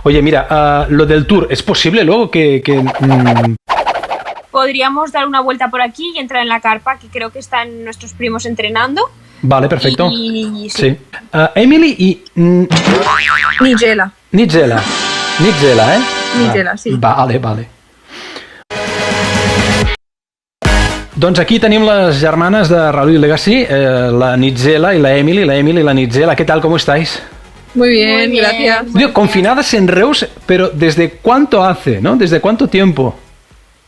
Oye, mira, lo del tour, ¿es posible luego Podríamos dar una vuelta por aquí y entrar en la carpa, que creo que están nuestros primos entrenando. Vale, perfecto. Sí. Emily y... Nigella. Nigella, ¿eh? Nigella, sí. Vale. Doncs aquí tenim les germanes de Rally Legacy, la Nigella y la Emily. La Emily y la Nigella, ¿qué tal? ¿Cómo estáis? Muy bien, gracias. Digo, confinadas en Reus, pero ¿desde cuánto hace, no? ¿Desde cuánto tiempo?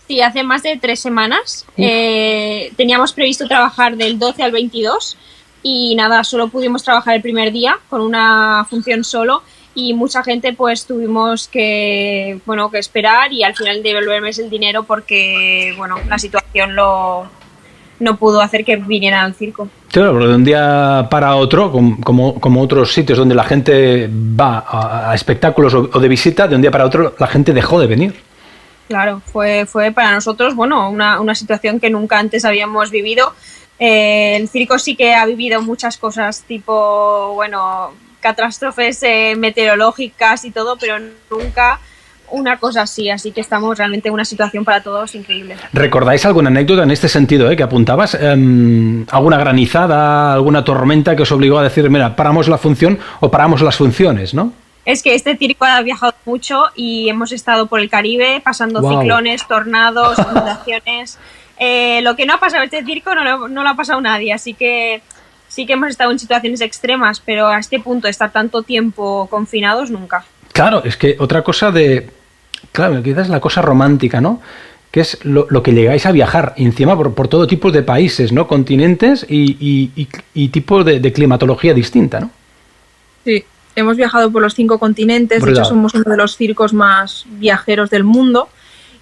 Sí, hace más de 3 semanas. Teníamos previsto trabajar del 12 al 22 y nada, solo pudimos trabajar el primer día con una función solo y mucha gente pues tuvimos que esperar y al final devolverles el dinero porque la situación no pudo hacer que vinieran al circo. Claro, pero de un día para otro, como otros sitios donde la gente va a espectáculos o de visita, de un día para otro la gente dejó de venir. Claro, fue para nosotros una situación que nunca antes habíamos vivido. El circo sí que ha vivido muchas cosas tipo, catástrofes meteorológicas y todo, pero nunca una cosa así que estamos realmente en una situación para todos increíble. ¿Recordáis alguna anécdota en este sentido que apuntabas? ¿Alguna granizada, alguna tormenta que os obligó a decir, mira, paramos la función o paramos las funciones, no? Es que este circo ha viajado mucho y hemos estado por el Caribe pasando ciclones, tornados, inundaciones. Lo que no ha pasado en este circo no lo ha pasado nadie, así que sí que hemos estado en situaciones extremas, pero a este punto de estar tanto tiempo confinados, nunca. Claro, es que otra cosa quizás la cosa romántica, ¿no? Que es lo que llegáis a viajar encima por todo tipo de países, ¿no? Continentes y tipos de climatología distinta, ¿no? Sí, hemos viajado por los 5 continentes, Brutal. De hecho somos uno de los circos más viajeros del mundo.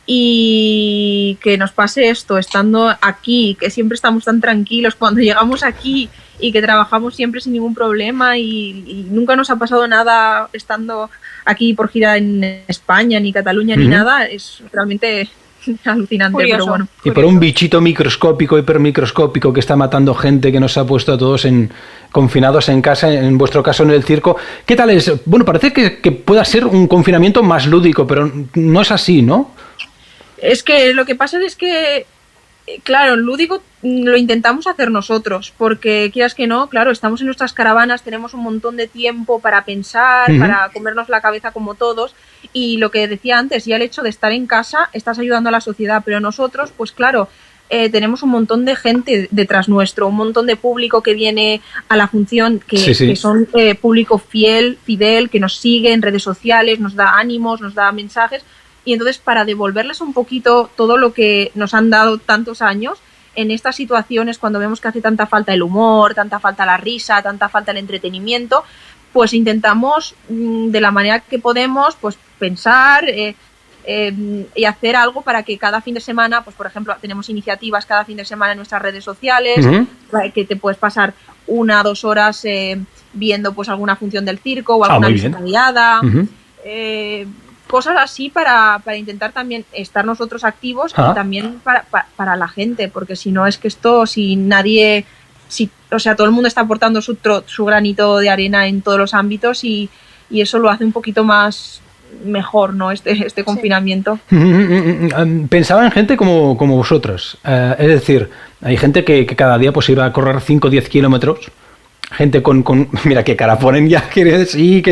Y que nos pase esto, estando aquí, que siempre estamos tan tranquilos cuando llegamos aquí y que trabajamos siempre sin ningún problema y nunca nos ha pasado nada estando aquí por gira en España, ni Cataluña, ni nada, es realmente alucinante. Curioso. Pero bueno. Y por un bichito microscópico, hipermicroscópico que está matando gente, que nos ha puesto a todos confinados en casa, en vuestro caso en el circo. ¿Qué tal es? Bueno, parece que pueda ser un confinamiento más lúdico, pero no es así, ¿no? Es que lo que pasa es que, claro, lúdico lo intentamos hacer nosotros, porque quieras que no, claro, estamos en nuestras caravanas, tenemos un montón de tiempo para pensar, para comernos la cabeza como todos, y lo que decía antes, ya el hecho de estar en casa, estás ayudando a la sociedad, pero nosotros, pues claro, tenemos un montón de gente detrás nuestro, un montón de público que viene a la función, que son público fidel, que nos sigue en redes sociales, nos da ánimos, nos da mensajes. Y entonces, para devolverles un poquito todo lo que nos han dado tantos años, en estas situaciones, cuando vemos que hace tanta falta el humor, tanta falta la risa, tanta falta el entretenimiento, pues intentamos, de la manera que podemos, pues pensar y hacer algo para que cada fin de semana, pues por ejemplo, tenemos iniciativas cada fin de semana en nuestras redes sociales, que te puedes pasar 1 o 2 horas viendo pues alguna función del circo o alguna visita guiada. Cosas así para intentar también estar nosotros activos y también para la gente, porque si no es que esto, todo el mundo está aportando su granito de arena en todos los ámbitos y eso lo hace un poquito más mejor, ¿no? Este confinamiento. Pensaba en gente como vosotros, es decir, hay gente que cada día pues iba a correr 5 o 10 kilómetros. Gente mira qué cara ponen ya, que sí.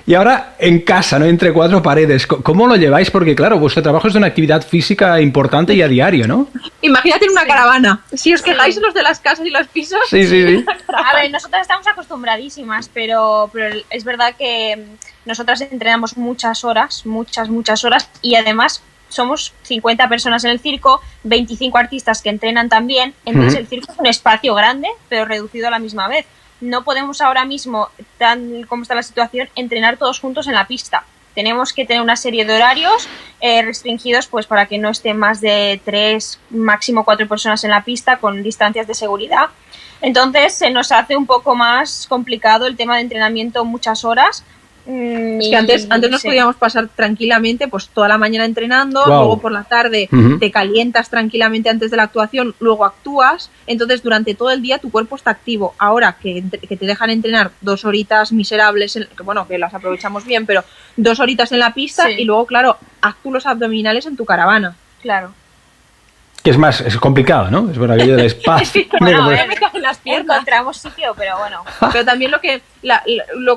Y ahora en casa, ¿no? Entre 4 paredes. ¿Cómo lo lleváis? Porque claro, vuestro trabajo es de una actividad física importante y a diario, ¿no? Imagínate en una caravana. Si os quejáis los de las casas y los pisos. Sí. A ver, nosotras estamos acostumbradísimas, pero es verdad que nosotras entrenamos muchas horas y además somos 50 personas en el circo, 25 artistas que entrenan también, entonces el circo es un espacio grande, pero reducido a la misma vez. No podemos ahora mismo, tan como está la situación, entrenar todos juntos en la pista. Tenemos que tener una serie de horarios restringidos pues para que no estén más de 3, máximo 4 personas en la pista con distancias de seguridad. Entonces se nos hace un poco más complicado el tema de entrenamiento muchas horas, Es que antes nos Sí. podíamos pasar tranquilamente pues toda la mañana entrenando, Guau. luego por la tarde te calientas tranquilamente antes de la actuación, luego actúas, entonces durante todo el día tu cuerpo está activo. Ahora que te dejan entrenar 2 horitas miserables, que las aprovechamos bien, pero 2 horitas en la pista Sí. y luego, claro, haz tú los abdominales en tu caravana. Claro. Que es complicado, ¿no? Es bueno, aquello del espacio. Bueno, a ver, me caen las piernas. encontramos sitio, pero bueno. Pero también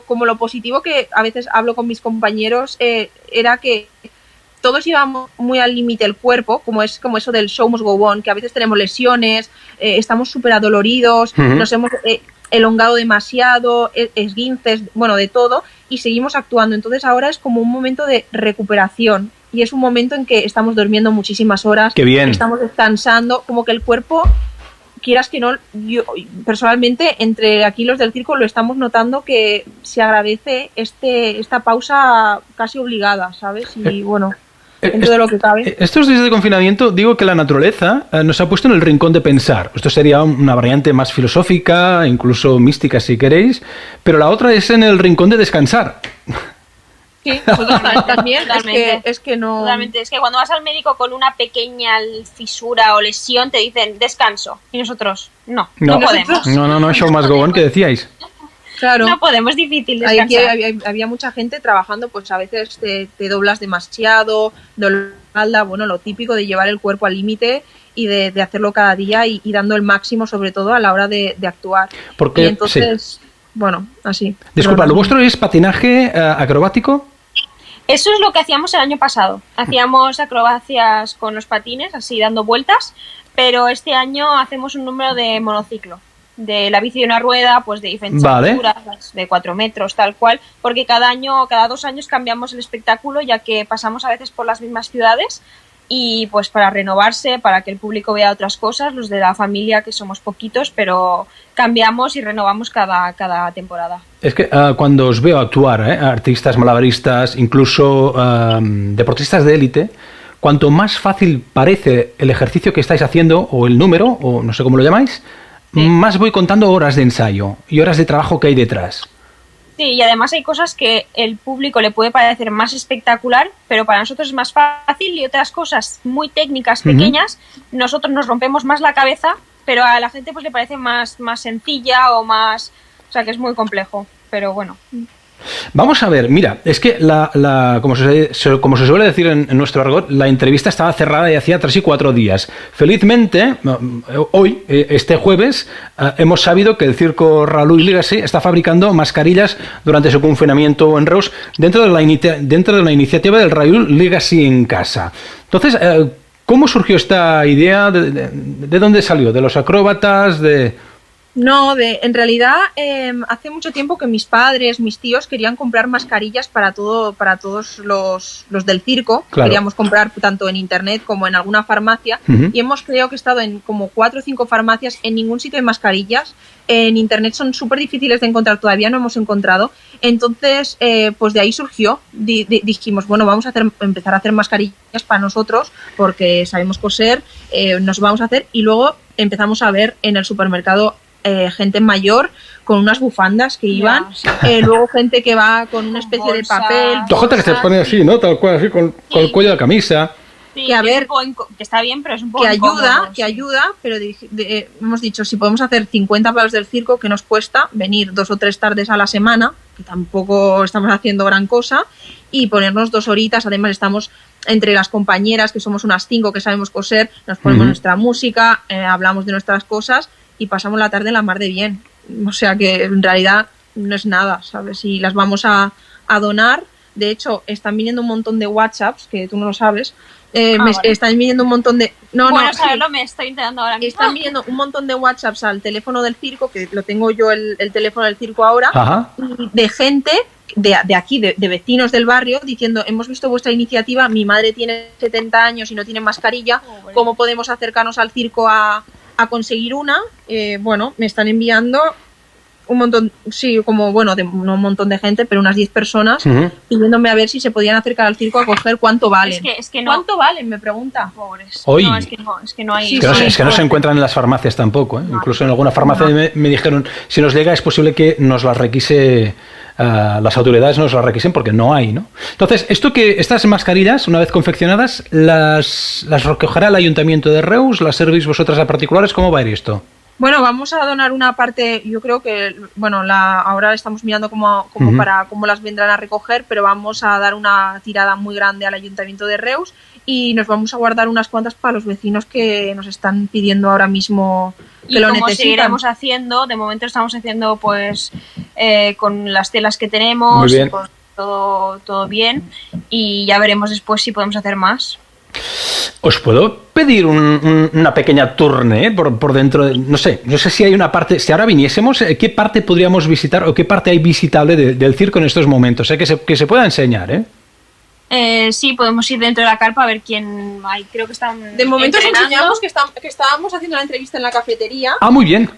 como lo positivo que a veces hablo con mis compañeros era que todos llevamos muy al límite el cuerpo, como eso del show must go on, que a veces tenemos lesiones, estamos súper adoloridos, nos hemos elongado demasiado, esguinces, bueno, de todo, y seguimos actuando. Entonces ahora es como un momento de recuperación. Y es un momento en que estamos durmiendo muchísimas horas, Qué bien. estamos descansando, como que el cuerpo, quieras que no, yo personalmente entre aquí los del circo lo estamos notando que se agradece esta pausa casi obligada, ¿sabes? Y bueno, dentro de lo que cabe. Estos días de confinamiento, digo que la naturaleza nos ha puesto en el rincón de pensar. Esto sería una variante más filosófica, incluso mística si queréis, pero la otra es en el rincón de descansar. Sí, totalmente, también Totalmente. es que no... Totalmente. Es que cuando vas al médico con una pequeña fisura o lesión te dicen descanso. Y nosotros no podemos. No, show must go on, que decíais. Claro. No podemos, es difícil Aquí descansar. había mucha gente trabajando, pues a veces te doblas demasiado, dolor de espalda, bueno, lo típico de llevar el cuerpo al límite y de hacerlo cada día y dando el máximo, sobre todo a la hora de actuar. Porque, y entonces, bueno, así. Disculpa, Pero ¿lo vuestro es patinaje acrobático? Eso es lo que hacíamos el año pasado. Hacíamos acrobacias con los patines, así dando vueltas, pero este año hacemos un número de monociclo. De la bici de una rueda, pues de diferentes Vale. alturas, de 4 metros, tal cual, porque cada 2 años cambiamos el espectáculo, ya que pasamos a veces por las mismas ciudades y pues para renovarse, para que el público vea otras cosas, los de la familia, que somos poquitos, pero cambiamos y renovamos cada temporada. Es que cuando os veo actuar, artistas, malabaristas, incluso deportistas de élite, cuanto más fácil parece el ejercicio que estáis haciendo, o el número, o no sé cómo lo llamáis, más voy contando horas de ensayo y horas de trabajo que hay detrás. Sí, y además hay cosas que el público le puede parecer más espectacular, pero para nosotros es más fácil, y otras cosas muy técnicas, pequeñas, nosotros nos rompemos más la cabeza, pero a la gente pues le parece más sencilla o más... O sea, que es muy complejo, pero bueno. Vamos a ver, mira, es que como se suele decir en nuestro argot, la entrevista estaba cerrada y hacía 3 y 4 días. Felizmente, hoy, este jueves, hemos sabido que el circo Raluy Legacy está fabricando mascarillas durante su confinamiento en Reus dentro de la iniciativa del Raluy Legacy en casa. Entonces, ¿cómo surgió esta idea? ¿De dónde salió? ¿De los acróbatas? No, en realidad hace mucho tiempo que mis padres, mis tíos querían comprar mascarillas para todos los del circo. Claro. Queríamos comprar tanto en internet como en alguna farmacia y creo que he estado en como 4 o 5 farmacias, en ningún sitio hay mascarillas. En internet son súper difíciles de encontrar, todavía no hemos encontrado. Entonces, pues de ahí surgió. Dijimos, bueno, vamos a empezar a hacer mascarillas para nosotros porque sabemos coser, nos vamos a hacer, y luego empezamos a ver en el supermercado gente mayor con unas bufandas que iban, luego gente que va con una especie de papel. Tojota que se pone así, ¿no? Tal cual, así, con el cuello de la camisa. Sí, que a ver, que está bien, pero es un poco que incómodo, ayuda, pero hemos dicho, si podemos hacer 50 palos del circo, que nos cuesta venir 2 o 3 tardes a la semana, que tampoco estamos haciendo gran cosa, y ponernos 2 horitas. Además estamos entre las compañeras, que somos unas 5 que sabemos coser, nos ponemos nuestra música, hablamos de nuestras cosas y pasamos la tarde la mar de bien. O sea que en realidad no es nada, ¿sabes? Y las vamos a donar. De hecho, están viniendo un montón de WhatsApps, que tú no lo sabes. Vale. Están viniendo un montón de... saberlo, me estoy enterando ahora mismo. Están viniendo un montón de WhatsApps al teléfono del circo, que lo tengo yo el teléfono del circo ahora, Ajá. de gente de aquí, de vecinos del barrio, diciendo, hemos visto vuestra iniciativa, mi madre tiene 70 años y no tiene mascarilla, ¿cómo podemos acercarnos al circo a conseguir una? Bueno, me están enviando un montón, sí, como, bueno, no un montón de gente, pero unas 10 personas pidiéndome a ver si se podían acercar al circo a coger cuánto valen. Es que no. ¿Cuánto valen? Me pregunta. Pobres. Hoy. No, es que no hay. Sí, Es que no se encuentran en las farmacias tampoco, ¿eh? No, Incluso en alguna farmacia me dijeron, si nos llega es posible que nos las requise las autoridades nos las requisen porque no hay, ¿no? Entonces, estas mascarillas, una vez confeccionadas, las recogerá el Ayuntamiento de Reus, las servís vosotras a particulares, ¿cómo va a ir esto? Bueno, vamos a donar una parte, yo creo que, bueno, ahora estamos mirando para cómo las vendrán a recoger, pero vamos a dar una tirada muy grande al Ayuntamiento de Reus y nos vamos a guardar unas cuantas para los vecinos que nos están pidiendo ahora mismo que lo necesitan. Seguiremos haciendo, de momento estamos haciendo pues con las telas que tenemos, muy bien. Pues, todo bien, y ya veremos después si podemos hacer más. ¿Os puedo pedir una pequeña tournée por dentro? No sé si hay una parte, si ahora viniésemos, ¿qué parte podríamos visitar o qué parte hay visitable del circo en estos momentos? Que se pueda enseñar, ¿eh? Sí, podemos ir dentro de la carpa a ver quién hay. Creo que están de momento os entrenando. enseñamos que estábamos haciendo la entrevista en la cafetería. Ah, muy bien.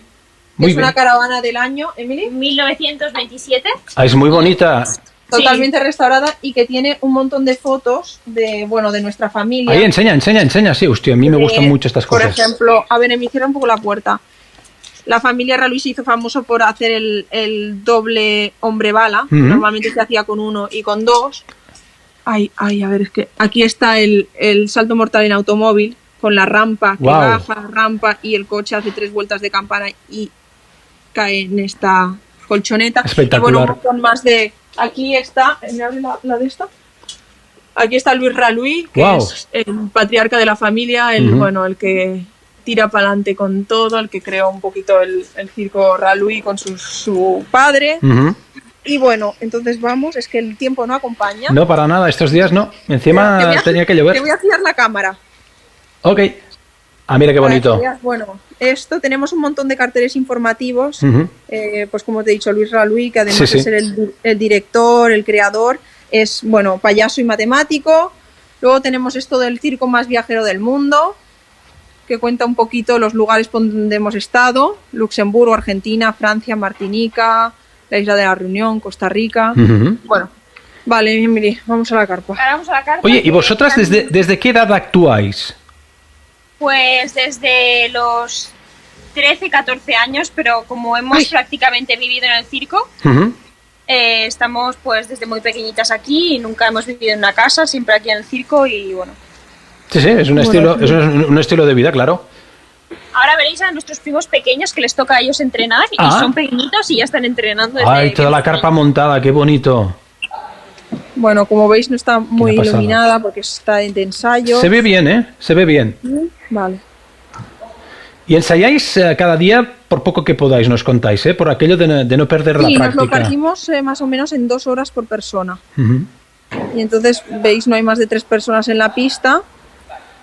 Es una caravana del año, Emily. 1927. Ah, es muy bonita. Totalmente restaurada y que tiene un montón de fotos de nuestra familia. Ahí, enseña, sí, hostia, a mí me gustan mucho estas cosas. Por ejemplo, a ver, me cierra un poco la puerta. La familia Raluy se hizo famoso por hacer el doble hombre bala. Normalmente se hacía con uno y con dos. Ay, a ver, es que aquí está el salto mortal en automóvil, con la rampa que baja la rampa y el coche hace 3 vueltas de campana y cae en esta colchoneta. Espectacular. Y bueno, un montón más de... Aquí está, ¿me abre la de esta? Aquí está Luis Raluy, que es el patriarca de la familia, el que tira para adelante con todo, el que creó un poquito el circo Raluy con su padre. Y bueno, entonces vamos, es que el tiempo no acompaña. No, para nada, estos días no. Encima tenía que llover. Te voy a girar la cámara. Ok. Ah, mira qué bonito. Bueno, esto tenemos un montón de carteles informativos, pues como te he dicho, Luis Raluy, que además de ser el director, el creador, es, payaso y matemático. Luego tenemos esto del circo más viajero del mundo, que cuenta un poquito los lugares donde hemos estado: Luxemburgo, Argentina, Francia, Martinica, la Isla de la Reunión, Costa Rica. Bueno, vale, Emily, vamos a la carpa. Ahora vamos a la carpa. Oye, ¿y vosotras desde qué edad actuáis? Pues desde los 13, 14 años, pero como hemos prácticamente vivido en el circo, estamos pues desde muy pequeñitas aquí y nunca hemos vivido en una casa, siempre aquí en el circo y bueno. Sí, es un estilo de vida, claro. Ahora veréis a nuestros primos pequeños que les toca a ellos entrenar y son pequeñitos y ya están entrenando. Ay, toda la carpa montada, qué bonito. Bueno, como veis no está muy iluminada porque está de ensayo. Se ve bien, ¿eh? Se ve bien. Vale. Y ensayáis cada día por poco que podáis, nos contáis, ¿eh? Por aquello de no perder la práctica. Sí, nos lo partimos más o menos en 2 horas por persona. Y entonces, veis, no hay más de 3 personas en la pista.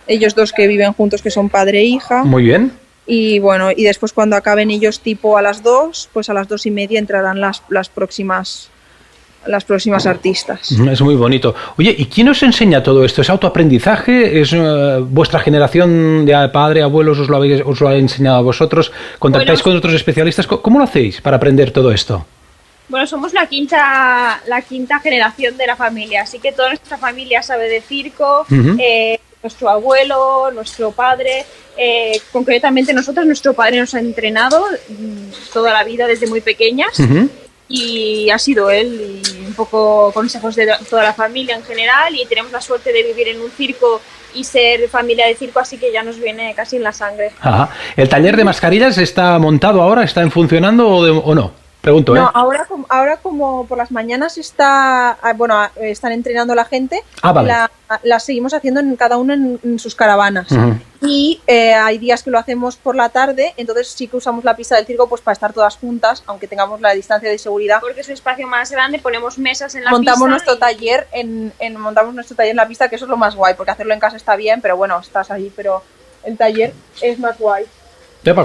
Ellos 2 que viven juntos, que son padre e hija. Muy bien. Y bueno, y después cuando acaben ellos tipo a las 2, pues a las 2:30 entrarán las próximas artistas. Es muy bonito. Oye, ¿y quién os enseña todo esto? ¿Es autoaprendizaje? ¿Es vuestra generación de padre, abuelos os lo ha enseñado a vosotros? ¿Contactáis con otros especialistas? ¿Cómo lo hacéis para aprender todo esto? Bueno, somos la quinta generación de la familia, así que toda nuestra familia sabe de circo, nuestro abuelo, nuestro padre, concretamente nuestro padre nos ha entrenado toda la vida desde muy pequeñas. Y ha sido él y un poco consejos de toda la familia en general, y tenemos la suerte de vivir en un circo y ser familia de circo, así que ya nos viene casi en la sangre. Ajá. ¿El taller de mascarillas está montado ahora? ¿Está funcionando o no? Pregunto, no, ahora como por las mañanas están entrenando a la gente, vale. la seguimos haciendo cada uno en sus caravanas. Y hay días que lo hacemos por la tarde, entonces sí que usamos la pista del circo pues para estar todas juntas, aunque tengamos la distancia de seguridad. Porque es un espacio más grande, ponemos mesas en la montamos pista. Montamos nuestro taller en la pista, que eso es lo más guay, porque hacerlo en casa está bien, pero bueno, estás ahí, pero el taller es más guay.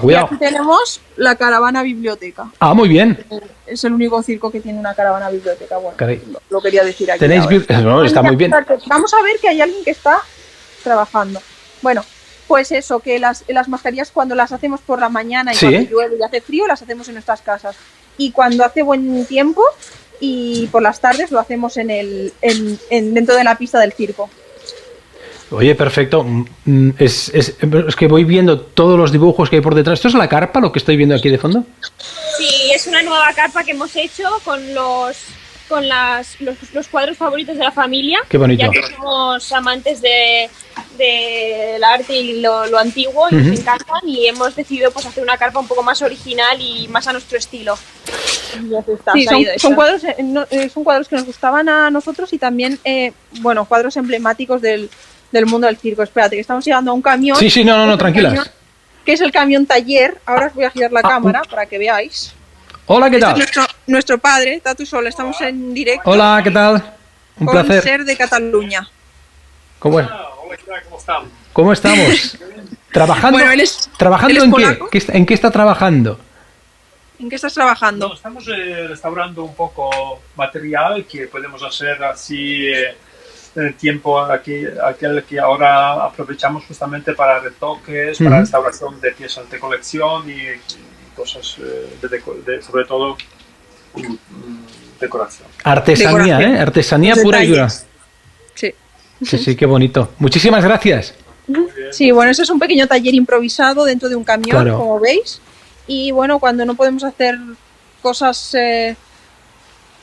Cuidado. Y aquí tenemos la caravana biblioteca. Muy bien. Es el único circo que tiene una caravana biblioteca. Bueno, lo quería decir aquí. Está muy bien. Vamos a ver que hay alguien que está trabajando. Bueno, pues eso, que las mascarillas cuando las hacemos por la mañana y cuando llueve y hace frío, las hacemos en nuestras casas. Y cuando hace buen tiempo y por las tardes lo hacemos dentro de la pista del circo. Oye, perfecto. Es que voy viendo todos los dibujos que hay por detrás. ¿Esto es la carpa, lo que estoy viendo aquí de fondo? Sí, es una nueva carpa que hemos hecho con los con los cuadros favoritos de la familia. Qué bonito. Ya que somos amantes del arte y lo antiguo y nos encantan, y hemos decidido pues hacer una carpa un poco más original y más a nuestro estilo. Sí, son cuadros que nos gustaban a nosotros y también cuadros emblemáticos del mundo del circo. Espérate, que estamos llegando a un camión. Sí, no, tranquilas. Camión, que es el camión taller. Ahora os voy a girar la cámara para que veáis. Hola, ¿qué tal? Este es nuestro padre, Tatu Sol. Estamos en directo. Hola, ¿qué tal? Un placer. Ser de Cataluña. ¿Cómo es? Hola, ¿cómo estamos? ¿Cómo estamos? ¿Trabajando? Bueno, ¿Trabajando en qué? ¿En qué está trabajando? ¿En qué estás trabajando? No, estamos restaurando un poco material que podemos hacer así en el tiempo aquel que ahora aprovechamos justamente para retoques, para restauración de piezas de colección y cosas sobre todo decoración. Artesanía, Decoración. Artesanía Los pura y dura. detalles. Sí. Sí, qué bonito. Muchísimas gracias. Sí, bueno, eso es un pequeño taller improvisado dentro de un camión, Claro. como veis. Y bueno, cuando no podemos hacer cosas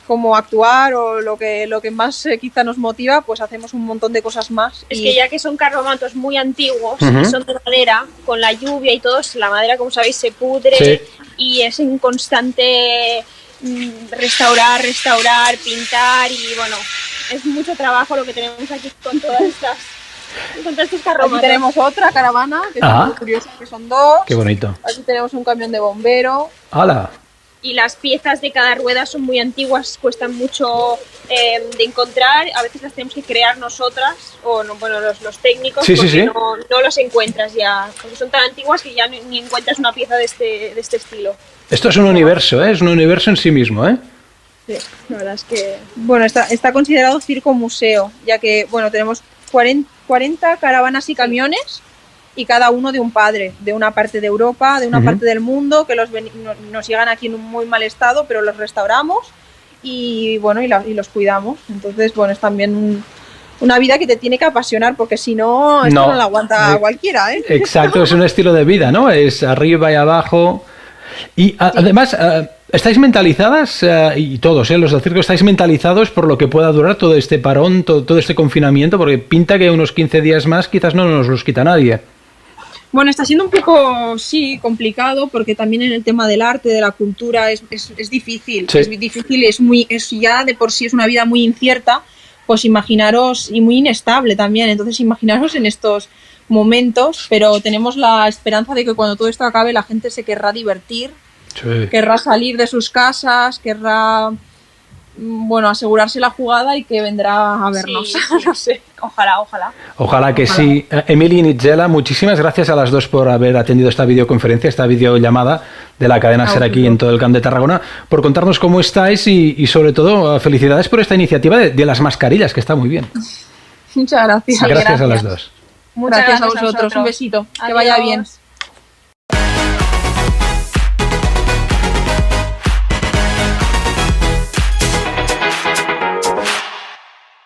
como actuar o lo que más quizá nos motiva, pues hacemos un montón de cosas más. Es que ya que son carromatos muy antiguos y son de madera, con la lluvia y todo, la madera, como sabéis, se pudre, Sí. y es en constante restaurar, pintar, y bueno, es mucho trabajo lo que tenemos aquí con todas estos Aquí carromatos. tenemos otra caravana, que es Ah. muy curiosa, que son dos. Qué bonito. Aquí tenemos un camión de bombero. ¡Hala! Y las piezas de cada rueda son muy antiguas, cuestan mucho de encontrar, a veces las tenemos que crear nosotras, o no, bueno, los técnicos, Sí, sí, porque sí. no los encuentras ya, porque son tan antiguas que ya ni encuentras una pieza de este estilo. Esto es un universo, ¿eh? Es un universo en sí mismo, ¿eh? Sí, la verdad es que... Bueno, está considerado circo museo, ya que bueno, tenemos 40 caravanas y camiones, y cada uno de un padre, de una parte de Europa, de una parte del mundo, que nos llegan aquí en un muy mal estado, pero los restauramos y bueno, y los cuidamos. Entonces, bueno, es también una vida que te tiene que apasionar, porque si no, esto no lo aguanta cualquiera, ¿eh? Exacto, es un estilo de vida, ¿no? Es arriba y abajo. Y además, ¿estáis mentalizadas, y todos, los del circo, estáis mentalizados por lo que pueda durar todo este parón, todo este confinamiento? Porque pinta que unos 15 días más quizás no nos los quita nadie. Bueno, está siendo un poco, sí, complicado, porque también en el tema del arte, de la cultura, es difícil. Sí. Es difícil, es ya de por sí es una vida muy incierta, pues imaginaros, y muy inestable también. Entonces imaginaros en estos momentos, pero tenemos la esperanza de que cuando todo esto acabe la gente se querrá divertir, Sí. querrá salir de sus casas, querrá, bueno, asegurarse la jugada y que vendrá a vernos. Sí, sí. No sé. Ojalá. Ojalá que sí. Emili y Nitgela, muchísimas gracias a las dos por haber atendido esta videoconferencia, esta videollamada de la cadena SER aquí en todo el Camp de Tarragona, por contarnos cómo estáis y sobre todo felicidades por esta iniciativa de las mascarillas, que está muy bien. Muchas gracias. Gracias a las dos. Muchas gracias a vosotros. Un besito. Que vaya bien.